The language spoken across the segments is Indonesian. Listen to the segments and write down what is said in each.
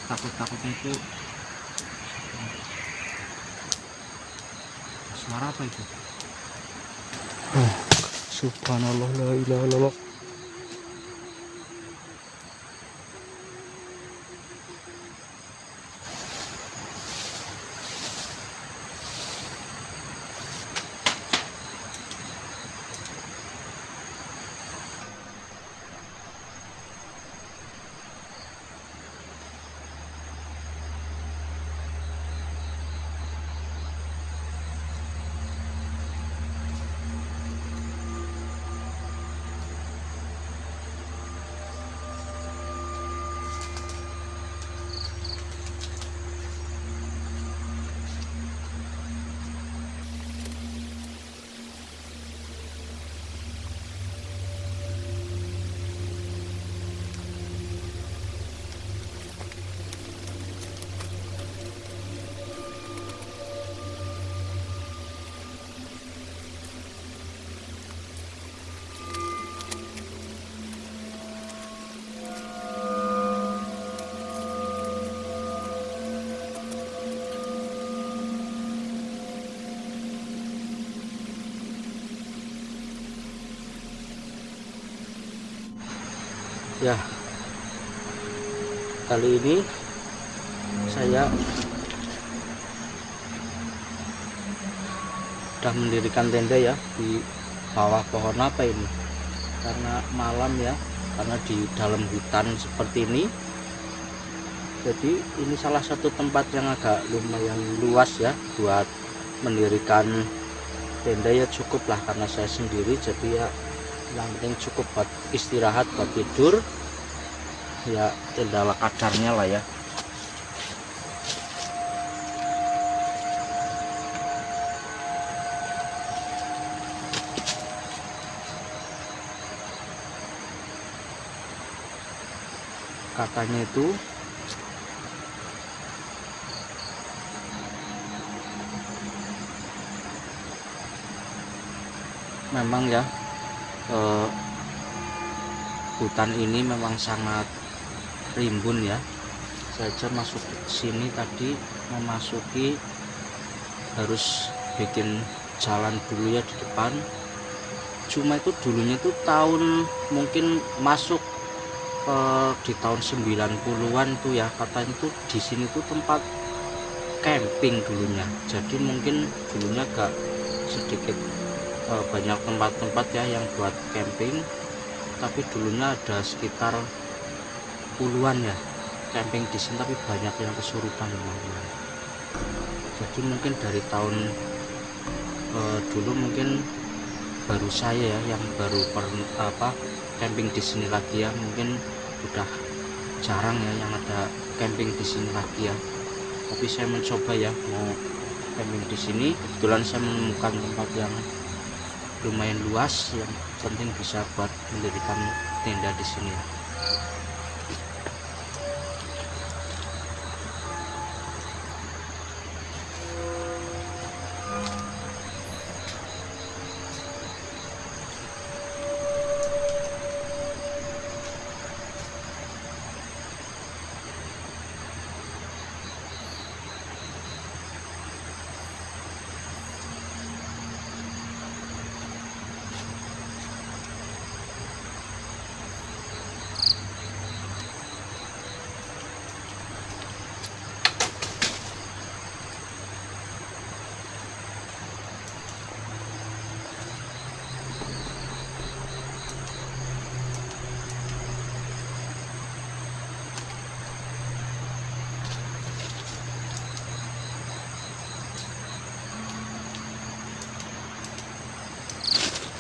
takut-takutnya itu suara apa itu? Subhanallah, la ilaha illallah. Ya, kali ini saya sudah mendirikan tenda ya di bawah pohon apa ini, karena malam ya, karena di dalam hutan seperti ini. Jadi ini salah satu tempat yang agak lumayan luas ya buat mendirikan tenda ya, cukup lah karena saya sendiri, jadi ya yang penting cukup buat istirahat, buat tidur ya, tenda ala kadarnya lah ya. Katanya itu memang ya, hutan ini memang sangat rimbun ya. Saya aja masuk sini tadi, memasuki harus bikin jalan dulu ya di depan. Cuma itu dulunya itu tahun mungkin masuk di tahun 90-an tuh ya, katanya tuh di sini tuh tempat camping dulunya. Jadi mungkin dulunya agak sedikit banyak tempat-tempat ya yang buat camping, tapi dulunya ada sekitar puluhan ya camping di sini, tapi banyak yang kesurupan teman-teman. Jadi mungkin dari tahun dulu mungkin baru saya ya yang baru camping di sini lagi ya, mungkin udah jarang ya yang ada camping di sini lagi ya. Tapi saya mencoba ya mau camping di sini, kebetulan saya menemukan tempat yang lumayan luas, yang penting bisa buat mendirikan tenda di sini ya.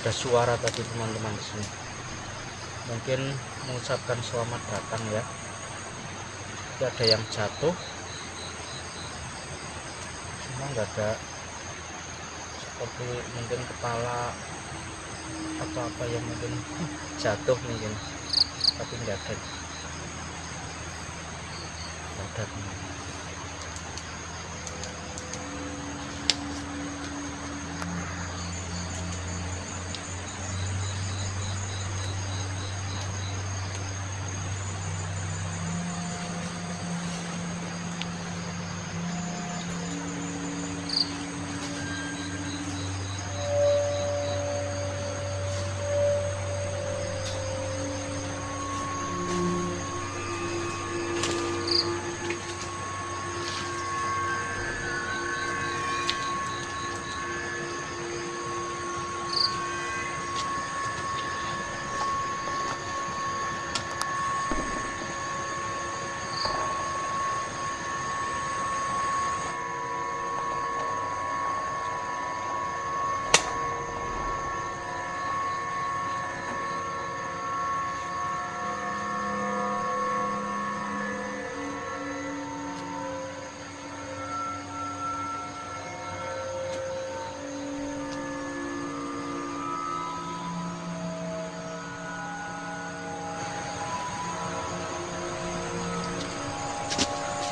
Ada suara tadi teman-teman di sini, mungkin mengucapkan selamat datang ya. Jadi ada yang jatuh, cuma nggak ada seperti mungkin kepala atau apa yang mungkin jatuh mungkin, tapi nggak ada teman-teman.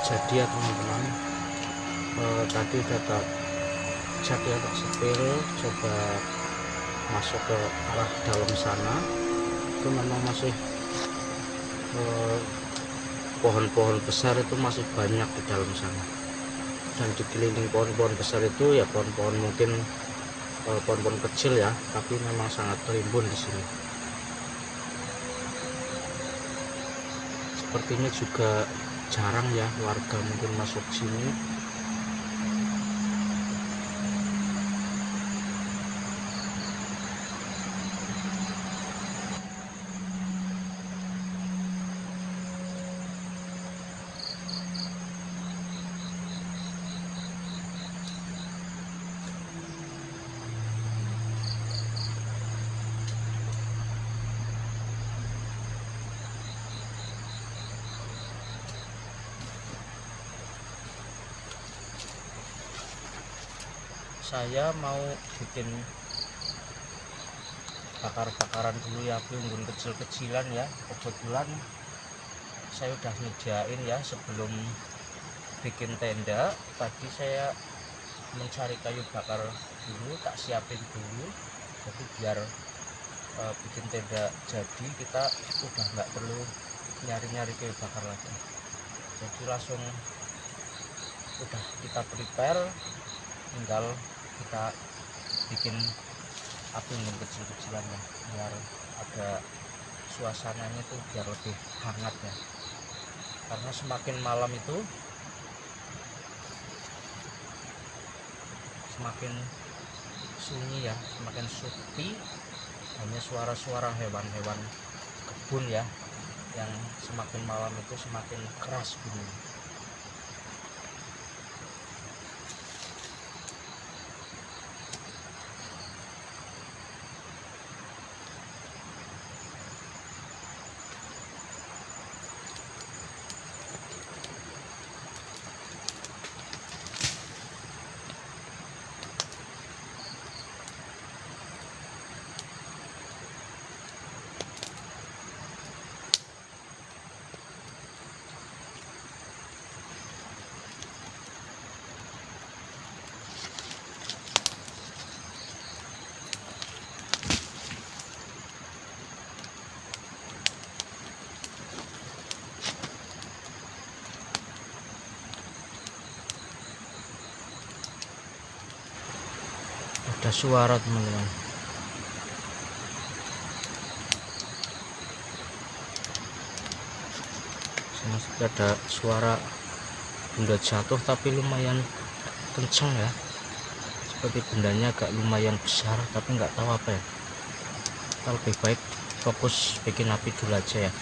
jadi ya teman-teman. Tadi udah tak jadi agak sepil, coba masuk ke arah dalam sana, itu memang masih pohon-pohon besar itu masih banyak di dalam sana, dan dikelilingi pohon-pohon besar itu ya pohon-pohon mungkin pohon-pohon kecil ya, tapi memang sangat rimbun di sini. Sepertinya juga jarang ya warga mungkin masuk sini. Saya mau bikin bakar-bakaran dulu ya, api unggun kecil-kecilan ya. Kebetulan saya udah nyediain ya sebelum bikin tenda. Tadi saya mencari kayu bakar dulu, tak siapin dulu, jadi biar bikin tenda jadi kita udah nggak perlu nyari-nyari kayu bakar lagi, jadi langsung udah kita prepare, tinggal kita bikin api unggun kecil-kecilan ya, biar ada suasananya tuh biar lebih hangat ya, karena semakin malam itu semakin sunyi ya, semakin sepi, hanya suara-suara hewan-hewan kebun ya, yang semakin malam itu semakin keras bunyi. Ada suara teman-teman. Sama ada suara benda jatuh tapi lumayan kencang ya, seperti bendanya agak lumayan besar tapi nggak tahu apa ya. Kita lebih baik fokus bikin api dulu aja ya.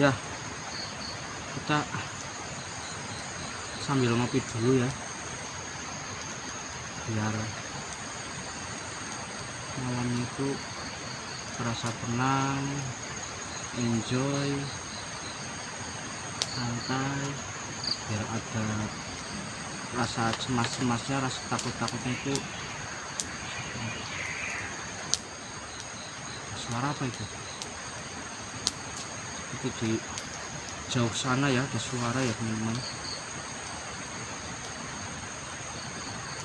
Ya, kita sambil ngopi dulu ya, biar malam itu terasa tenang, enjoy, santai, biar ada rasa cemas-cemasnya, rasa takut-takutnya itu. Suara apa itu? Itu di jauh sana ya, ada suara ya teman-teman.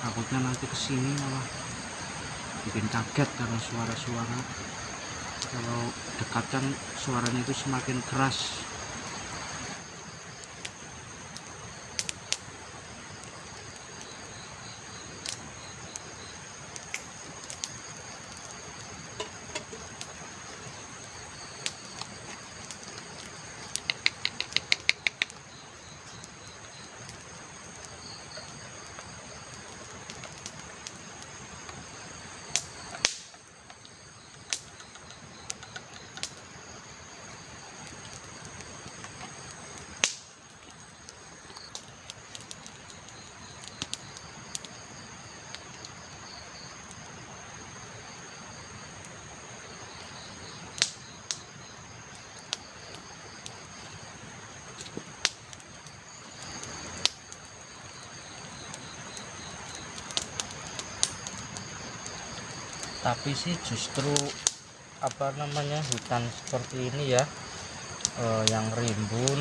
Takutnya nanti kesini malah bikin kaget karena suara-suara. Kalau dekat kan suaranya itu semakin keras. Tapi sih justru apa namanya, hutan seperti ini ya, yang rimbun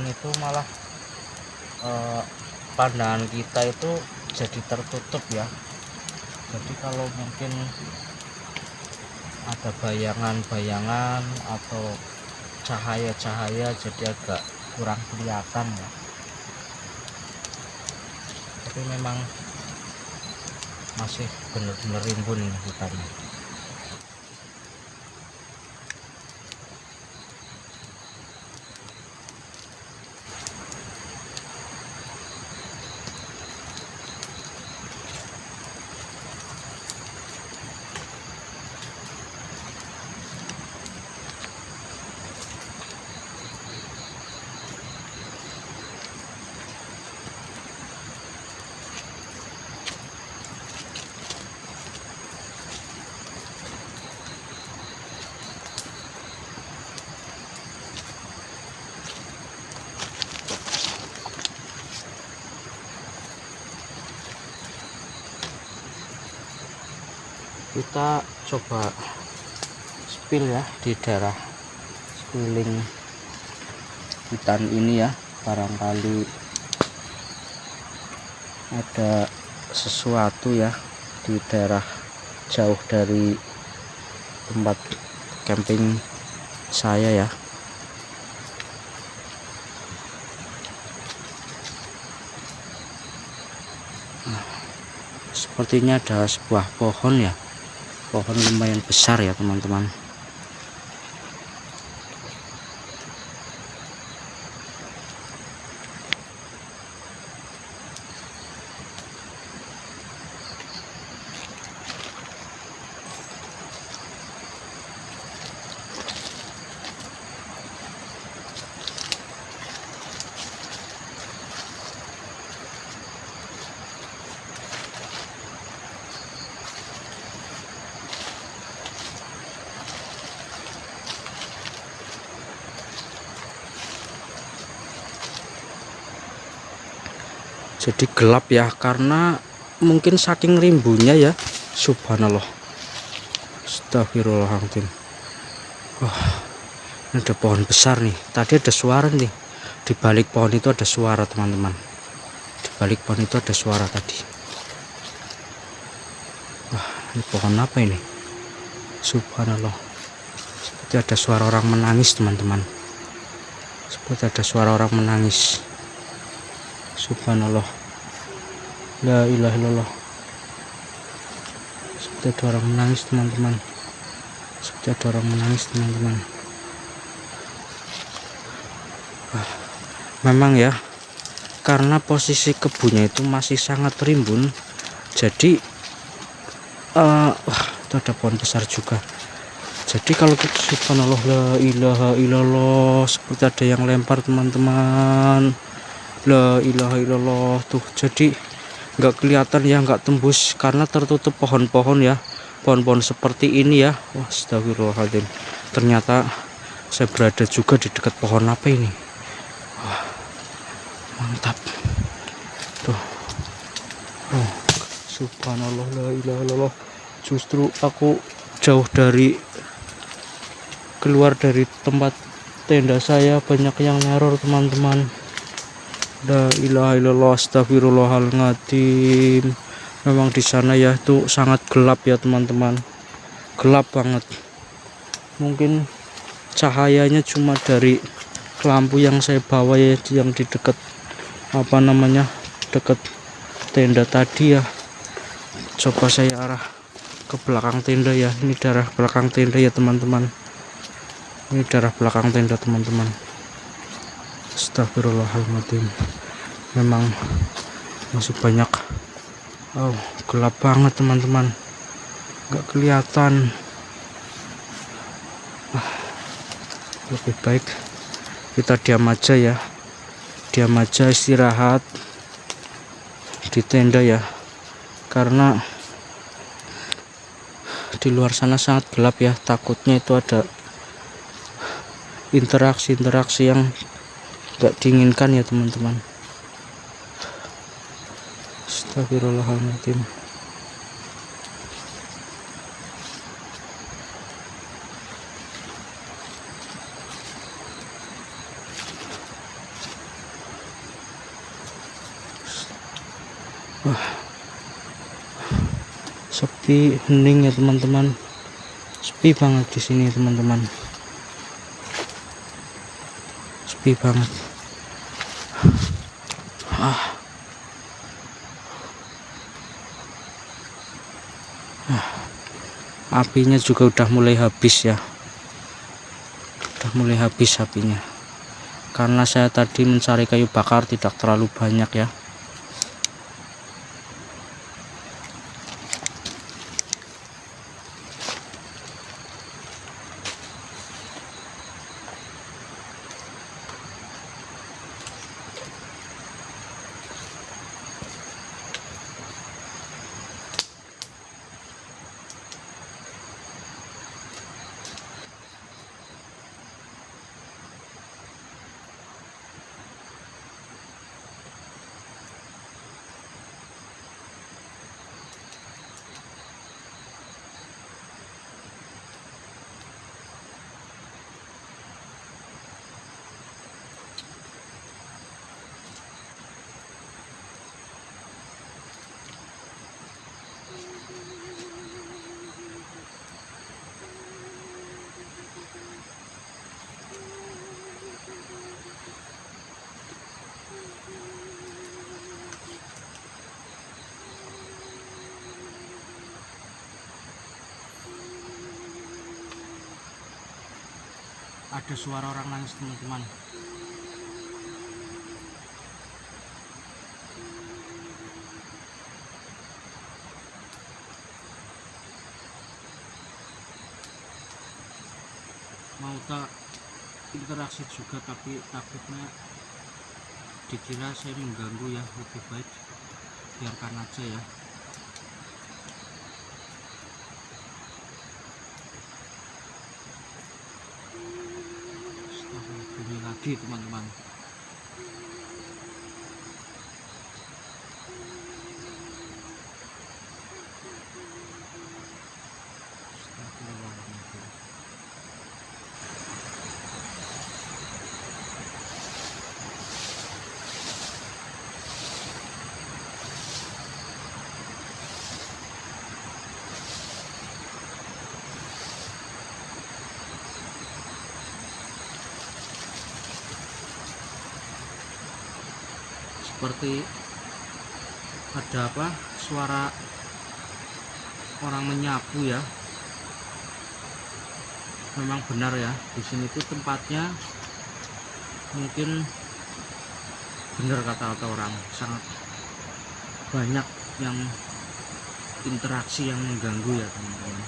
itu malah pandangan kita itu jadi tertutup ya. Jadi kalau mungkin ada bayangan-bayangan atau cahaya-cahaya jadi agak kurang kelihatan ya. Tapi memang masih benar-benar rimbun ini hutannya. Kita coba spill ya di daerah sekeliling hutan ini ya, barangkali ada sesuatu ya di daerah jauh dari tempat camping saya ya. Sepertinya ada sebuah pohon ya, pohon lumayan besar ya teman-teman. Jadi gelap ya, karena mungkin saking rimbunnya ya. Subhanallah, astagfirullahaladzim. Wah, ini ada pohon besar nih. Tadi ada suara nih, di balik pohon itu ada suara teman-teman. Di balik pohon itu ada suara tadi. Wah, ini pohon apa ini? Subhanallah, seperti ada suara orang menangis teman-teman. Seperti ada suara orang menangis. Subhanallah, la ilaha illallah. Seperti ada orang menangis teman-teman. Seperti ada orang menangis teman-teman. Memang ya, karena posisi kebunnya itu masih sangat rimbun, jadi wah, itu ada pohon besar juga. Jadi kalau kita subhanallah la ilaha illallah, seperti ada yang lempar teman-teman. La ilaha illallah tuh, jadi nggak kelihatan ya, nggak tembus karena tertutup pohon-pohon ya, pohon-pohon seperti ini ya. Wah, astagfirullahaladzim, ternyata saya berada juga di dekat pohon apa ini. Wah, mantap tuh. Oh, subhanallah la ilaha illallah, justru aku jauh dari keluar dari tempat tenda saya banyak yang neror teman-teman. La ilaha illallah, astagfirullahaladzim. Memang di sana ya tuh sangat gelap ya teman-teman, gelap banget. Mungkin cahayanya cuma dari lampu yang saya bawa ya, yang di dekat apa namanya, dekat tenda tadi ya. Coba saya arah ke belakang tenda ya, ini daerah belakang tenda ya teman-teman, ini daerah belakang tenda teman-teman. Astagfirullahaladzim, memang masih banyak. Oh, gelap banget teman-teman, nggak kelihatan. Lebih baik kita diam aja ya, diam aja, istirahat di tenda ya, karena di luar sana sangat gelap ya. Takutnya itu ada interaksi yang gak diinginkan ya teman-teman. Astagfirullahaladzim. Wah, sepi, hening ya teman-teman, sepi banget di sini teman-teman, sepi banget. Apinya juga udah mulai habis ya, udah mulai habis apinya, karena saya tadi mencari kayu bakar tidak terlalu banyak ya. Ada suara orang nangis teman-teman. Mau tak interaksi juga, tapi takutnya dikira saya mengganggu ya. Lebih baik biarkan aja ya. Bunyi lagi teman-teman. Seperti ada apa, suara orang menyapu ya. Memang benar ya, di sini tuh tempatnya mungkin benar kata-kata orang, sangat banyak yang interaksi yang mengganggu ya teman-teman.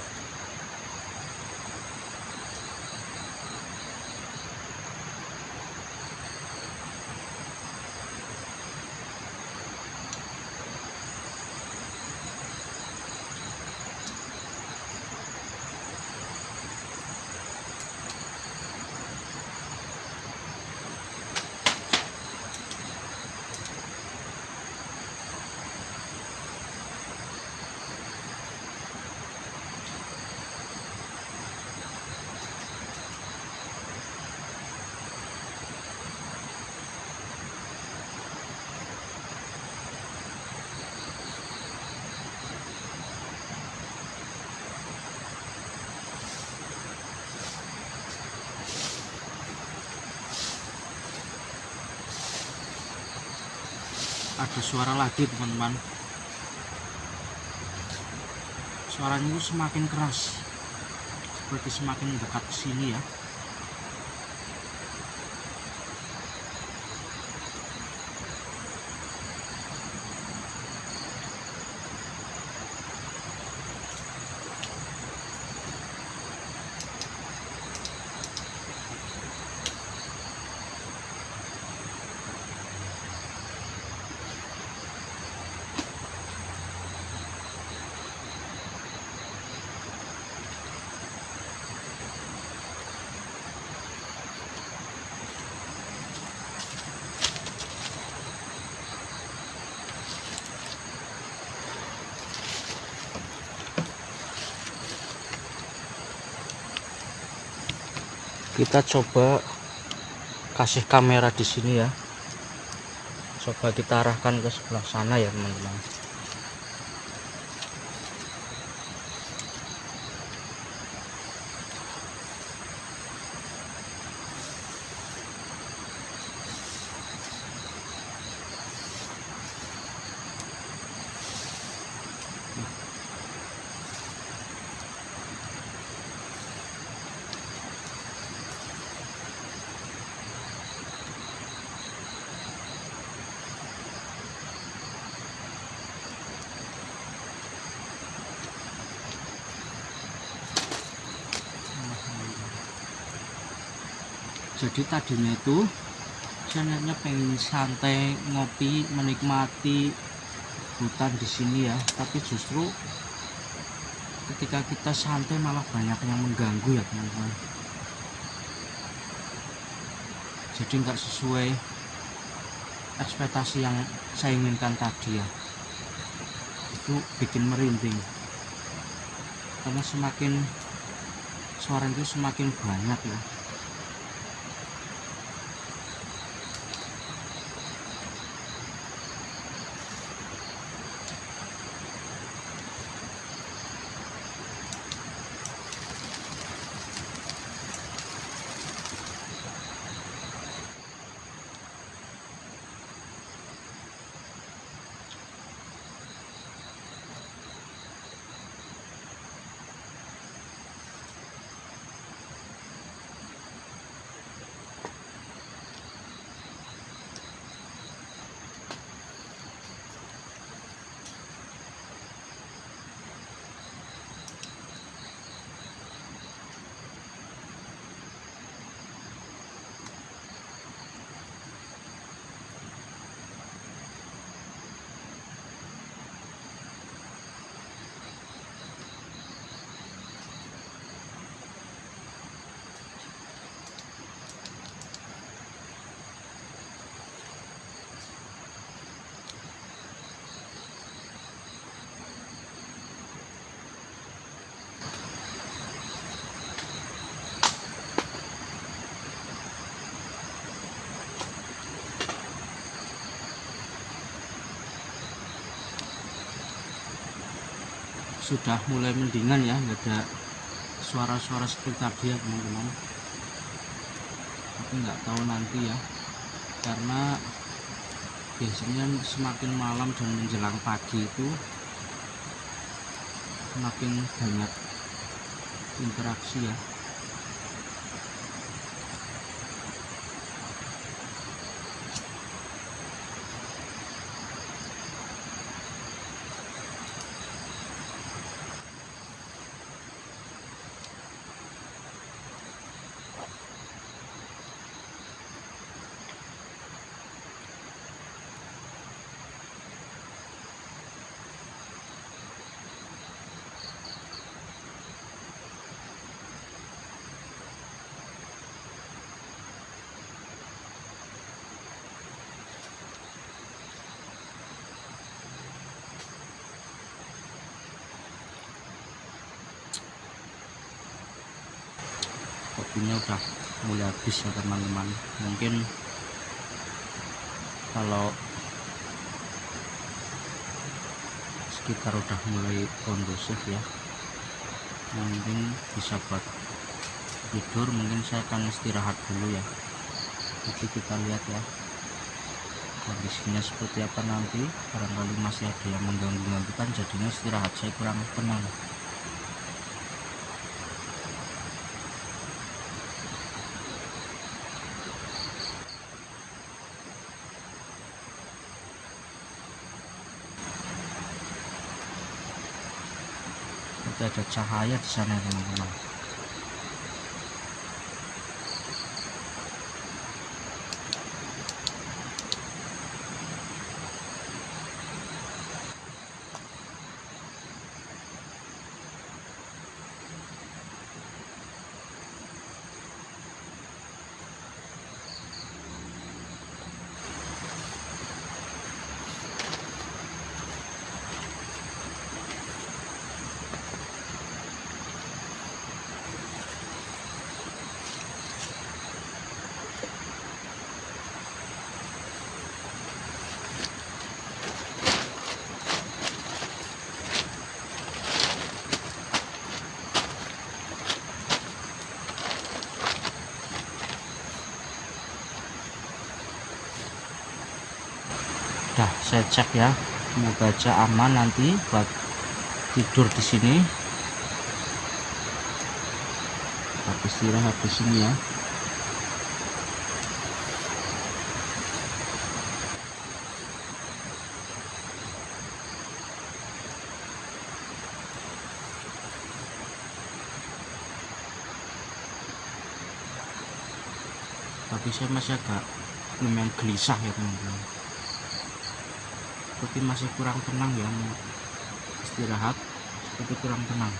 ada suara lagi teman-teman. Suaranya itu semakin keras, seperti semakin dekat ke sini ya. Kita coba kasih kamera di sini ya. Coba kita arahkan ke sebelah sana ya teman-teman. Jadi tadinya itu saya niatnya pengen santai, ngopi, menikmati hutan di sini ya. Tapi justru ketika kita santai malah banyak yang mengganggu ya teman-teman. Jadi nggak sesuai ekspektasi yang saya inginkan tadi ya. Itu bikin merinding. Karena semakin suara itu semakin banyak ya. Sudah mulai mendingan ya, nggak ada suara-suara seperti tadi ya teman-teman. Tapi nggak tahu nanti ya, karena biasanya semakin malam dan menjelang pagi itu semakin banyak interaksi ya. Kopinya udah mulai habis ya teman-teman. Mungkin kalau sekitar udah mulai kondusif ya, mungkin bisa buat tidur. Mungkin saya akan istirahat dulu ya. Nanti kita lihat ya. kondisinya seperti apa nanti, barangkali masih ada yang mengganggu kan, jadinya istirahat saya kurang tenang. Ada cahaya di sana teman-teman. Udah saya cek ya, semoga aja aman nanti buat tidur di sini. Habis istirahat di sini ya. Tapi saya masih agak lumayan gelisah ya teman-teman, seperti masih kurang tenang ya, mau istirahat seperti kurang tenang.